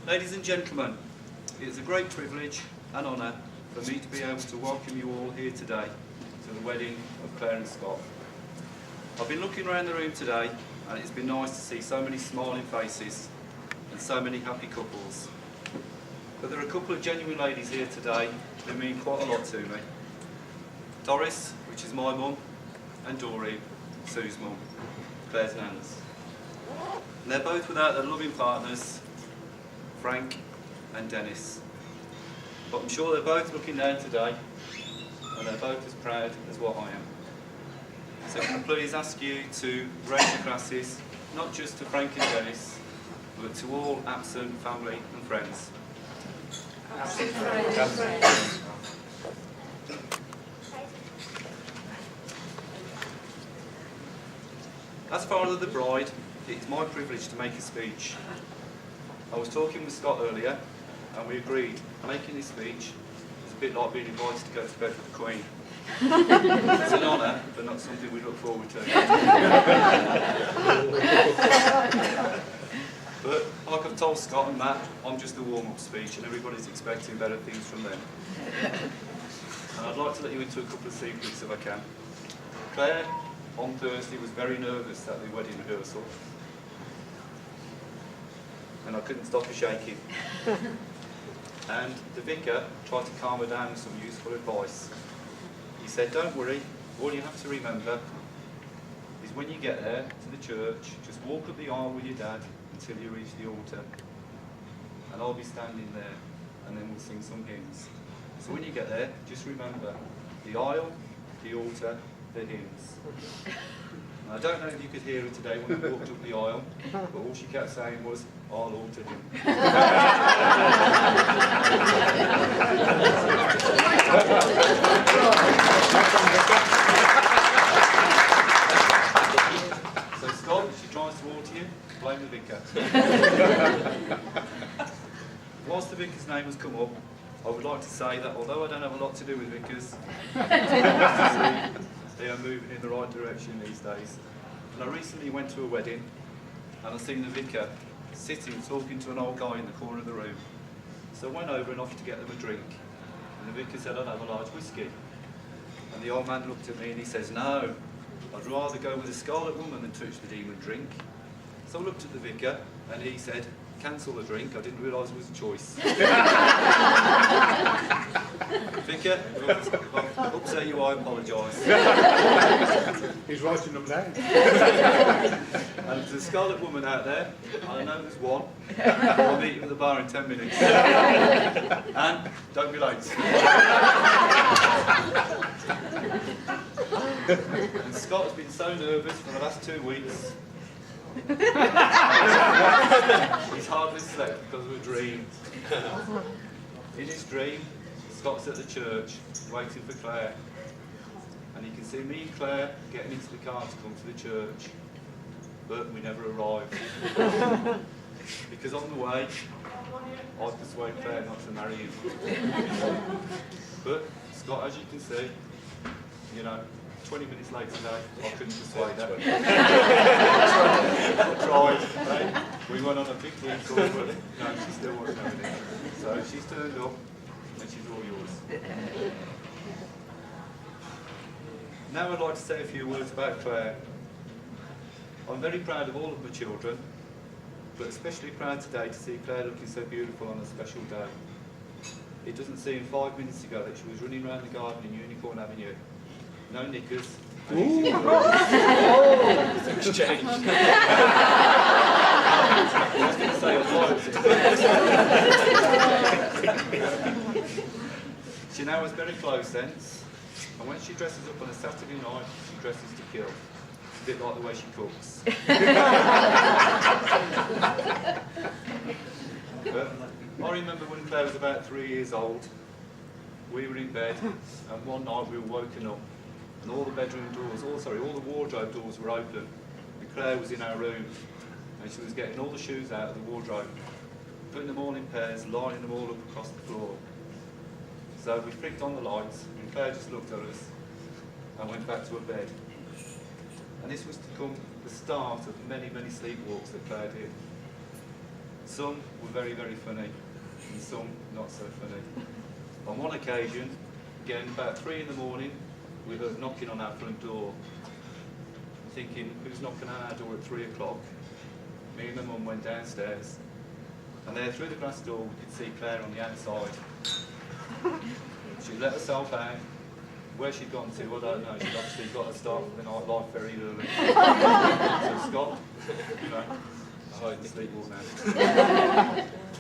Ladies and gentlemen, it is a great privilege and honour for me to be able to welcome you all here today to the wedding of Claire and Scott. I've been looking around the room today and it's been nice to see so many smiling faces and so many happy couples. But there are a couple of genuine ladies here today who mean quite a lot to me. Doris, which is my mum, and Doreen, Sue's mum, Claire's nans. And they're both without their loving partners, Frank and Dennis. But I'm sure they're both looking down today and they're both as proud as what I am. So can I please ask you to raise your glasses, not just to Frank and Dennis, but to all absent family and friends. Absent friends. As father of the bride, it's my privilege to make a speech. I was talking with Scott earlier, and we agreed making this speech is a bit like being invited to go to bed with the Queen. It's an honour, but not something we look forward to. But like I've told Scott and Matt, I'm just a warm-up speech, and everybody's expecting better things from them. And I'd like to let you into a couple of secrets if I can. Claire, on Thursday, was very nervous at the wedding rehearsal. And I couldn't stop her shaking. And the vicar tried to calm her down with some useful advice. He said, don't worry, all you have to remember is when you get there to the church, just walk up the aisle with your dad until you reach the altar. And I'll be standing there, and then we'll sing some hymns. So when you get there, just remember the aisle, the altar, the hymns. I don't know if you could hear her today when we walked up the aisle, but all she kept saying was, I'll alter him. So Scott, if she tries to alter you, blame the vicar. Whilst the vicar's name has come up, I would like to say that although I don't have a lot to do with vicars, they are moving in the right direction these days. And I recently went to a wedding and I seen the vicar sitting talking to an old guy in the corner of the room. So I went over and offered to get them a drink. And the vicar said, I'd have a large whiskey. And the old man looked at me and he says, no, I'd rather go with a scarlet woman than touch the demon drink. So I looked at the vicar and he said, cancel the drink, I didn't realise it was a choice. Vicar, if I've upset you, I apologise. He's writing them down. And there's a scarlet woman out there, I know there's one, I'll meet you at the bar in 10 minutes. And don't be late. And Scott has been so nervous for the last 2 weeks. He's hardly slept because of a dream. In his dream, Scott's at the church waiting for Claire, and he can see me and Claire getting into the car to come to the church, but we never arrived. Because on the way, I persuaded Claire not to marry him. But Scott, as you can see, you know, 20 minutes later today, I couldn't persuade her. I tried, right? We went on a big team call, but no, she still wasn't having it. So she's turned up, and she's all yours. Now I'd like to say a few words about Claire. I'm very proud of all of my children, but especially proud today to see Claire looking so beautiful on a special day. It doesn't seem 5 minutes ago that she was running around the garden in Unicorn Avenue. No knickers. It's changed. I was going to say She now has very close sense, and when she dresses up on a Saturday night, she dresses to kill. It's a bit like the way she cooks. But I remember when Claire was about 3 years old, we were in bed, and one night we were woken up, and all the bedroom doors, all the wardrobe doors were open, and Claire was in our room, and she was getting all the shoes out of the wardrobe, putting them all in pairs, lining them all up across the floor. So we flicked on the lights, and Claire just looked at us, and went back to her bed. And this was to become the start of many, many sleepwalks that Claire did. Some were very, very funny, and some not so funny. On one occasion, again about 3 in the morning, we heard knocking on our front door. Thinking, who's knocking on our door at 3 o'clock? Me and my mum went downstairs, and there through the glass door we could see Claire on the outside. She let herself out. Where she'd gone to, I don't know. She'd obviously got her start for the nightlife very early. So Scott, you know, I hide and sleep all now.